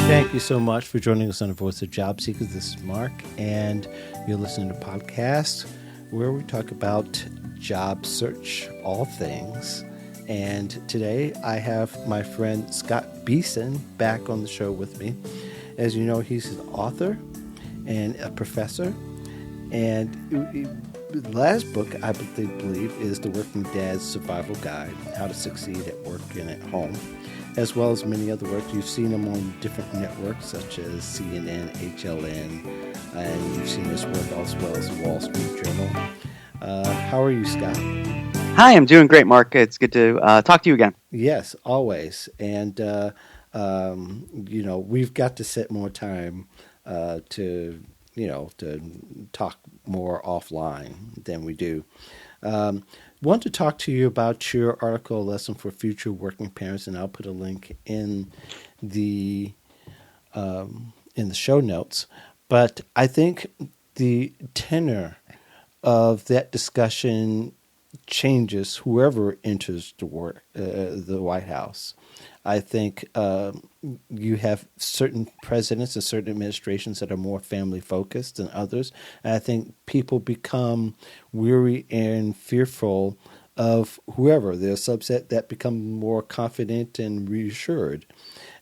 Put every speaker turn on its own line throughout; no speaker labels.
Thank you so much for joining us on the Voice of Job Seekers. This is Mark, and you're listening to a podcast where we talk about job search, all things. And today I have my friend Scott Behson back on the show with me. As you know, he's an author and a professor. And the last book, I believe, is The Working Dad's Survival Guide, How to Succeed at Work and at Home, as well as many other works. You've seen him on different networks such as CNN, HLN, and you've seen his work as well as the Wall Street Journal. How are you, Scott?
Hi, I'm doing great, Mark. It's good to talk to you again.
Yes, always. And, we've got to set more time to talk more offline than we do. Want to talk to you about your article, Lesson for Future Working Parents, and I'll put a link in the show notes. But I think the tenor of that discussion changes whoever enters the White House. I think you have certain presidents and certain administrations that are more family focused than others. And I think people become weary and fearful of whoever. There's a subset that become more confident and reassured.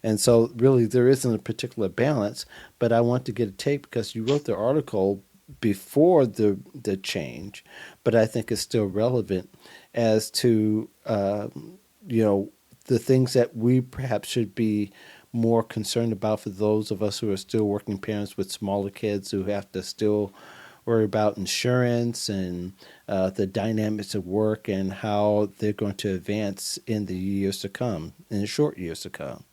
And so really there isn't a particular balance, but I want to get a take because you wrote the article before the change, but I think it's still relevant as to, the things that we perhaps should be more concerned about for those of us who are still working parents with smaller kids who have to still worry about insurance and the dynamics of work and how they're going to advance in the years to come, in the short years to come.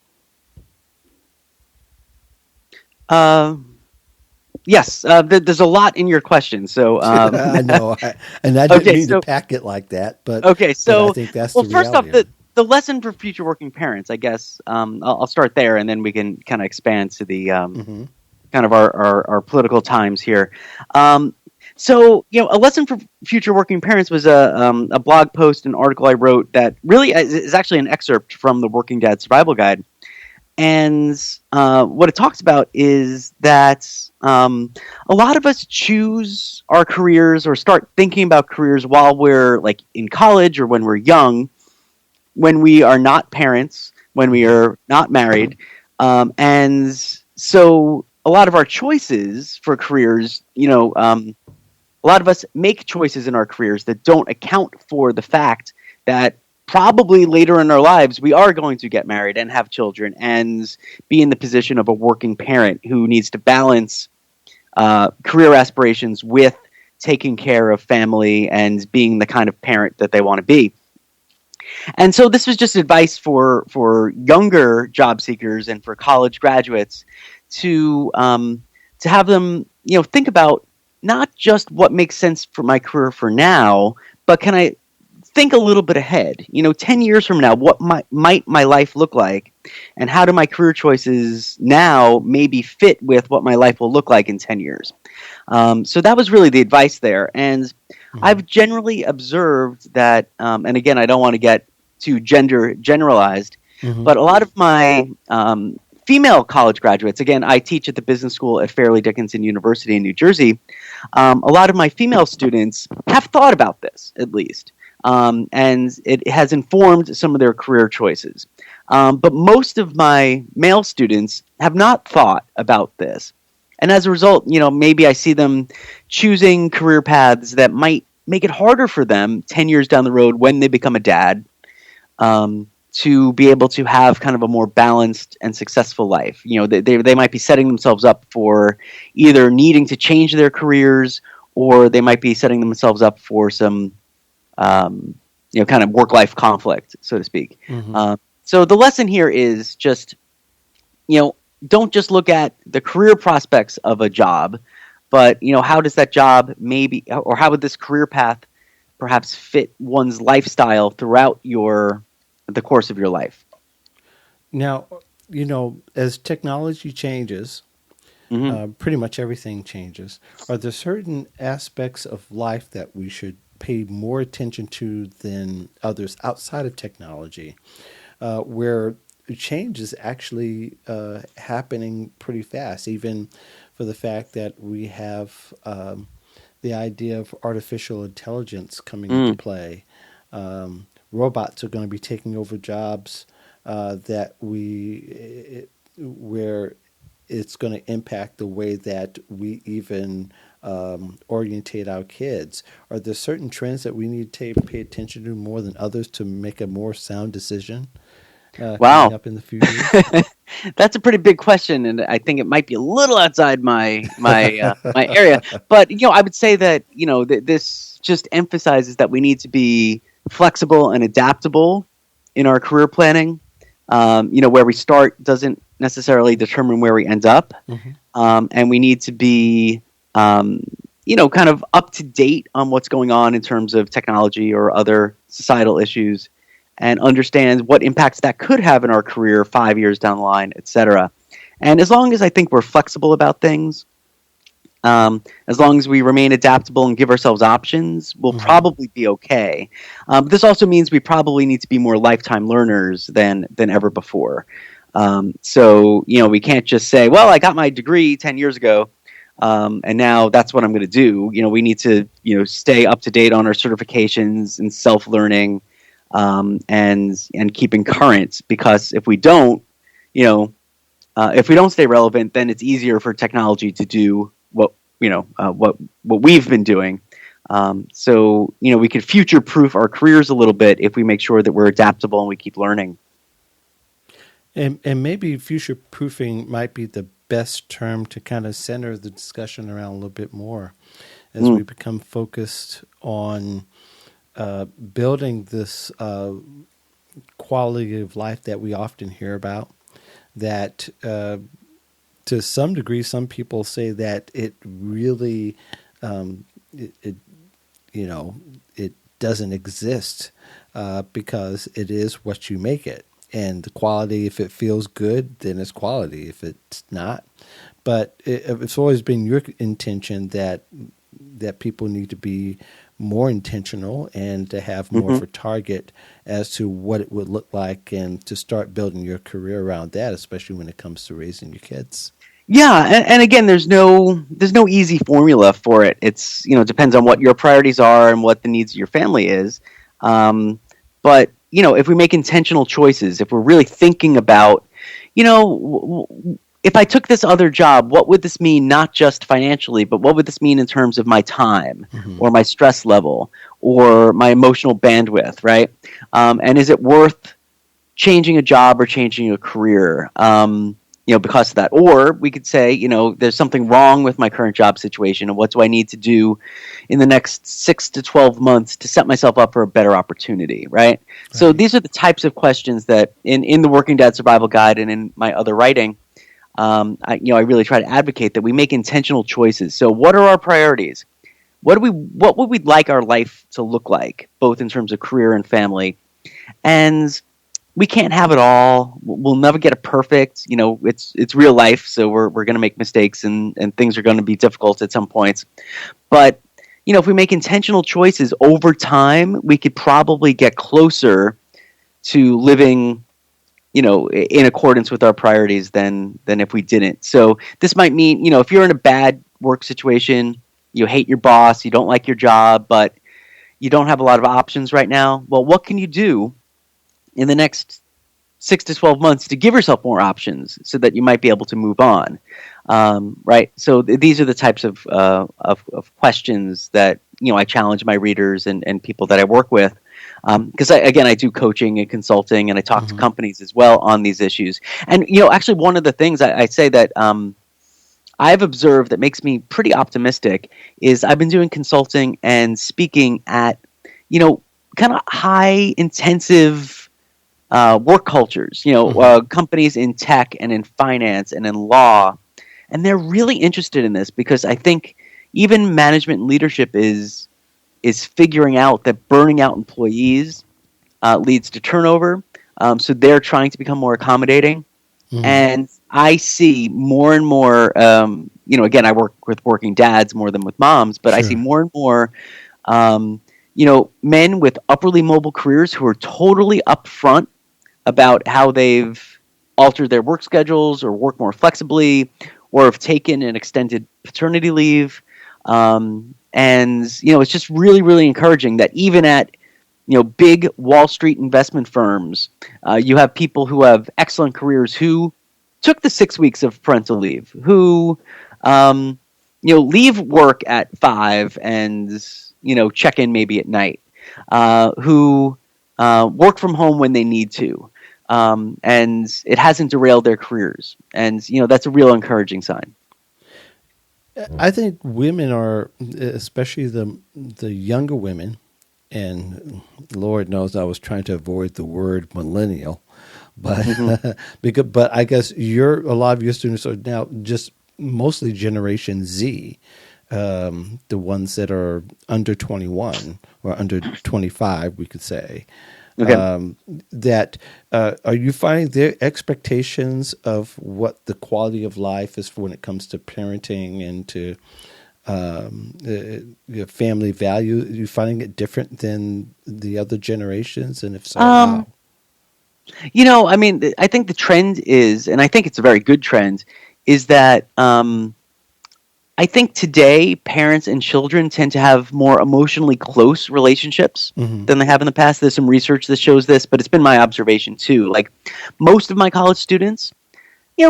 Yes, there's a lot in your question. So
I know, and I didn't mean to pack it like that, but
okay. So
but I think that's the
first
reality
off, the lesson for future working parents, I guess I'll start there, and then we can kind of expand to the kind of our political times here. So, a lesson for future working parents was a blog post, an article I wrote that really is actually an excerpt from the Working Dad Survival Guide. And what it talks about is that a lot of us choose our careers or start thinking about careers while we're like in college or when we're young, when we are not parents, when we are not married. And so a lot of our choices for careers, a lot of us make choices in our careers that don't account for the fact that probably later in our lives, we are going to get married and have children and be in the position of a working parent who needs to balance career aspirations with taking care of family and being the kind of parent that they want to be. And so this was just advice for younger job seekers and for college graduates to have them, think about not just what makes sense for my career for now, but can I think a little bit ahead, 10 years from now, what might my life look like? And how do my career choices now maybe fit with what my life will look like in 10 years? So that was really the advice there. And I've generally observed that, and again, I don't want to get too generalized, but a lot of my female college graduates, again, I teach at the business school at Fairleigh Dickinson University in New Jersey. A lot of my female students have thought about this, at least. And it has informed some of their career choices. But most of my male students have not thought about this. And as a result, maybe I see them choosing career paths that might make it harder for them 10 years down the road when they become a dad to be able to have kind of a more balanced and successful life. They might be setting themselves up for either needing to change their careers or they might be setting themselves up for some kind of work-life conflict, so to speak. So the lesson here is just, don't just look at the career prospects of a job, but, how does that job maybe, or how would this career path perhaps fit one's lifestyle throughout the course of your life?
Now, as technology changes, pretty much everything changes. Are there certain aspects of life that we should pay more attention to than others outside of technology, where change is actually happening pretty fast, even for the fact that we have the idea of artificial intelligence coming into play. Robots are going to be taking over jobs where it's going to impact the way that we even orientate our kids. Are there certain trends that we need to pay attention to more than others to make a more sound decision coming
Wow.
up in the few years?
That's a pretty big question, and I think it might be a little outside my area. But I would say that this just emphasizes that we need to be flexible and adaptable in our career planning. Where we start doesn't necessarily determine where we end up, and we need to be kind of up to date on what's going on in terms of technology or other societal issues, and understand what impacts that could have in our career 5 years down the line, et cetera. And as long as I think we're flexible about things, as long as we remain adaptable and give ourselves options, we'll probably be okay. This also means we probably need to be more lifetime learners than ever before. So we can't just say, well, I got my degree 10 years ago, and now that's what I'm going to do. We need to stay up to date on our certifications and self-learning, and keeping current, because if we don't stay relevant, then it's easier for technology to do what we've been doing. So we could future-proof our careers a little bit if we make sure that we're adaptable and we keep learning.
And maybe future-proofing might be the best term to kind of center the discussion around a little bit more as we become focused on building this quality of life that we often hear about, that to some degree, some people say that it really, it doesn't exist because it is what you make it. And the quality, if it feels good, then it's quality. If it's not, but it's always been your intention that people need to be more intentional and to have more of a target as to what it would look like, and to start building your career around that, especially when it comes to raising your kids.
Yeah, and again, there's no easy formula for it. It's depends on what your priorities are and what the needs of your family is. But if we make intentional choices, if we're really thinking about, if I took this other job, what would this mean, not just financially, but what would this mean in terms of my time or my stress level or my emotional bandwidth, right? And is it worth changing a job or changing a career because of that? Or we could say, there's something wrong with my current job situation, and what do I need to do in the next 6 to 12 months to set myself up for a better opportunity, right? So these are the types of questions that in the Working Dad Survival Guide and in my other writing, I really try to advocate that we make intentional choices. So what are our priorities? What would we like our life to look like, both in terms of career and family? And we can't have it all. We'll never get it perfect. It's real life, so we're going to make mistakes, and things are going to be difficult at some points. But if we make intentional choices over time, we could probably get closer to living in accordance with our priorities than if we didn't. So this might mean, if you're in a bad work situation, you hate your boss, you don't like your job, but you don't have a lot of options right now. Well, what can you do in the next 6 to 12 months to give yourself more options so that you might be able to move on? Right. So these are the types of questions that, I challenge my readers and people that I work with. Because I do coaching and consulting, and I talk to companies as well on these issues. And actually, one of the things I say that I've observed that makes me pretty optimistic is I've been doing consulting and speaking at kind of high intensive work cultures. Companies in tech and in finance and in law, and they're really interested in this because I think even management and leadership is figuring out that burning out employees leads to turnover. So they're trying to become more accommodating. And I see more and more, again, I work with working dads more than with moms, but I see more and more, men with upwardly mobile careers who are totally upfront about how they've altered their work schedules or work more flexibly or have taken an extended paternity leave. And it's just really, really encouraging that even at big Wall Street investment firms, you have people who have excellent careers who took the 6 weeks of parental leave, who leave work at 5 and check in maybe at night, who work from home when they need to, and it hasn't derailed their careers, and that's a real encouraging sign.
I think women are, especially the younger women, and Lord knows I was trying to avoid the word millennial, but but I guess a lot of your students are now just mostly Generation Z, the ones that are under 21 or under 25, we could say. Okay. Are you finding their expectations of what the quality of life is when it comes to parenting and to family value? Are you finding it different than the other generations? And if so, how?
I think the trend is, and I think it's a very good trend, is that I think today parents and children tend to have more emotionally close relationships than they have in the past. There's some research that shows this, but it's been my observation too. Like most of my college students,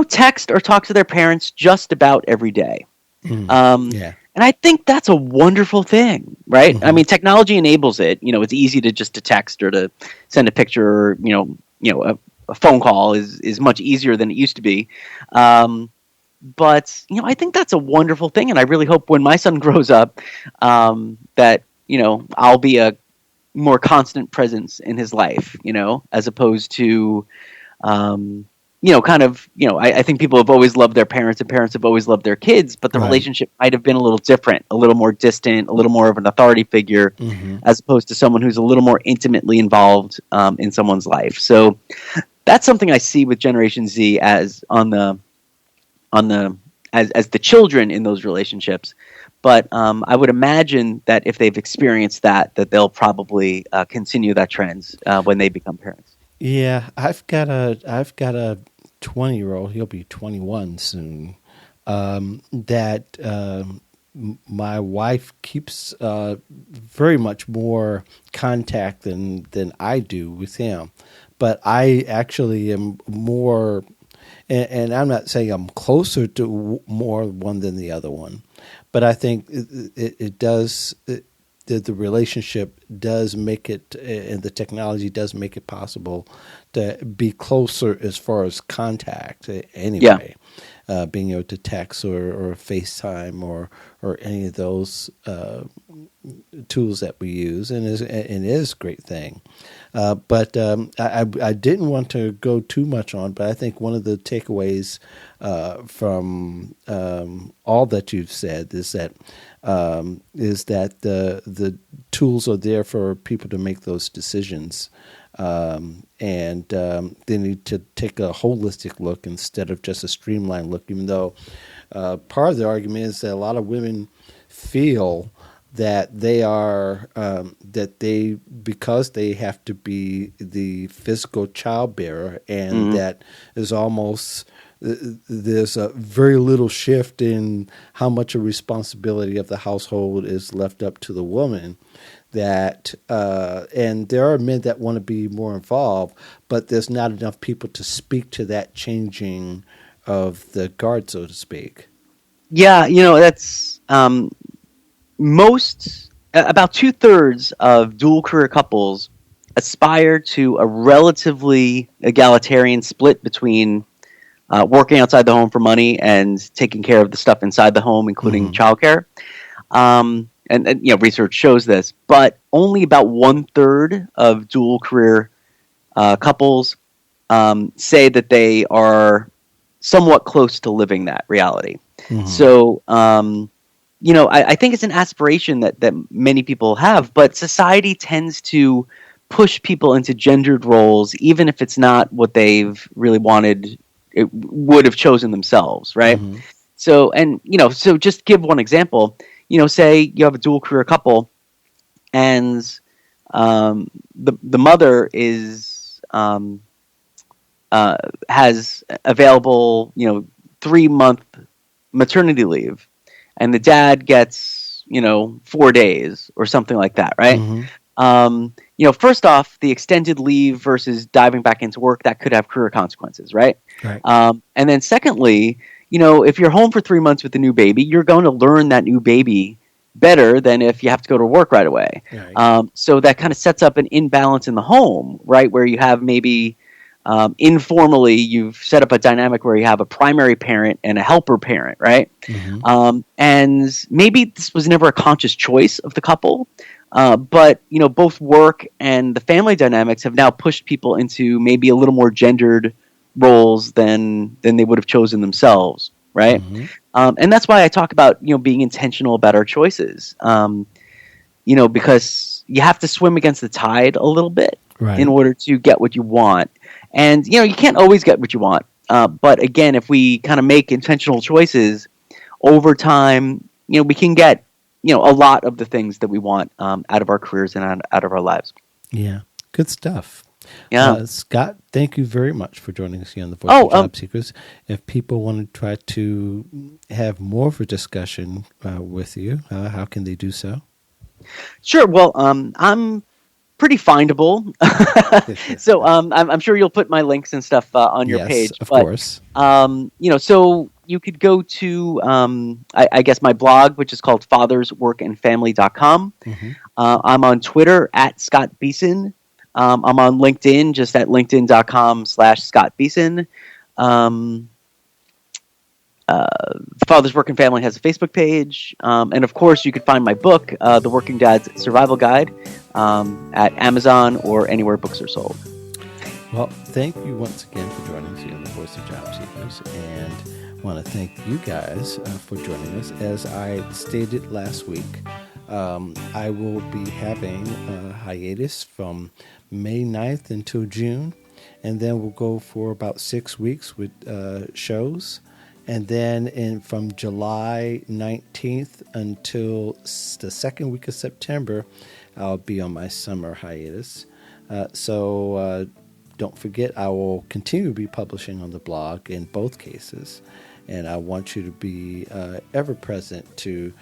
text or talk to their parents just about every day. Yeah. And I think that's a wonderful thing, right? I mean, technology enables it. It's easy to text or to send a picture, or, a phone call is much easier than it used to be. But, I think that's a wonderful thing. And I really hope when my son grows up that, I'll be a more constant presence in his life, as opposed to, I think people have always loved their parents and parents have always loved their kids, but the relationship might have been a little different, a little more distant, a little more of an authority figure, as opposed to someone who's a little more intimately involved in someone's life. So that's something I see with Generation Z as as the children in those relationships. But I would imagine that if they've experienced that they'll probably continue that trend when they become parents.
Yeah, I've got a 20-year-old. He'll be 21 soon. My wife keeps very much more contact than I do with him, but I actually am more. And I'm not saying I'm closer to more one than the other one, but I think it does. The relationship does make it, and the technology does make it possible to be closer as far as contact. Anyway, being able to text or FaceTime or any of those tools that we use, and it is a great thing. But I didn't want to go too much on, but I think one of the takeaways from all that you've said is that the tools are there for people to make those decisions, and they need to take a holistic look instead of just a streamlined look. Even though part of the argument is that a lot of women feel that they are because they have to be the physical childbearer, and that is almost there's a very little shift in how much a responsibility of the household is left up to the woman. That and there are men that want to be more involved, but there's not enough people to speak to that changing of the guard, so to speak.
Yeah, that's. About 2/3 of dual career couples aspire to a relatively egalitarian split between working outside the home for money and taking care of the stuff inside the home, including childcare. And research shows this, but only about 1/3 of dual career couples say that they are somewhat close to living that reality. So, I think it's an aspiration that many people have, but society tends to push people into gendered roles, even if it's not what they've really wanted, it would have chosen themselves, right? So, so just give one example, say you have a dual career couple and the mother is has available 3-month maternity leave, and the dad gets 4 days or something like that, right?
Mm-hmm.
First off, the extended leave versus diving back into work, that could have career consequences, right?
Right.
And then secondly, if you're home for 3 months with a new baby, you're going to learn that new baby better than if you have to go to work right away.
Right.
So that kind of sets up an imbalance in the home, right? Where you have maybe informally, you've set up a dynamic where you have a primary parent and a helper parent, right?
Mm-hmm.
And maybe this was never a conscious choice of the couple, but both work and the family dynamics have now pushed people into maybe a little more gendered roles than they would have chosen themselves, right?
Mm-hmm.
And that's why I talk about being intentional about our choices, because you have to swim against the tide a little bit in
Right.
order to get what you want. And you can't always get what you want, but again, if we kind of make intentional choices over time, we can get a lot of the things that we want out of our careers and out of our lives.
Yeah. Good stuff.
Yeah.
Scott, thank you very much for joining us here on the Voice
Oh,
of Job Seekers. If people want to try to have more of a discussion with you, how can they do so?
sure. Well, I'm pretty findable, so I'm sure you'll put my links and stuff on your
Yes,
page.
of
But
course.
so you could go to I guess my blog, which is called fathersworkandfamily.com.
Mm-hmm.
I'm on Twitter at Scott Behson. I'm on LinkedIn, just at linkedin.com/Scott Behson. Father's Work and Family has a Facebook page. And of course, you could find my book, The Working Dad's Survival Guide, at Amazon or anywhere books are sold.
Well, thank you once again for joining us here on the Voice of Job Seekers, and want to thank you guys for joining us. As I stated last week, I will be having a hiatus from May 9th until June, and then we'll go for about 6 weeks with shows. And then from July 19th until the second week of September, I'll be on my summer hiatus. So don't forget, I will continue to be publishing on the blog in both cases. And I want you to be ever present to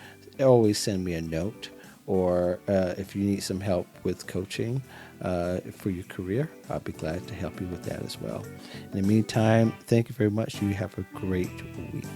always send me a note, or if you need some help with coaching for your career, I'll be glad to help you with that as well. In the meantime, thank you very much. You have a great week.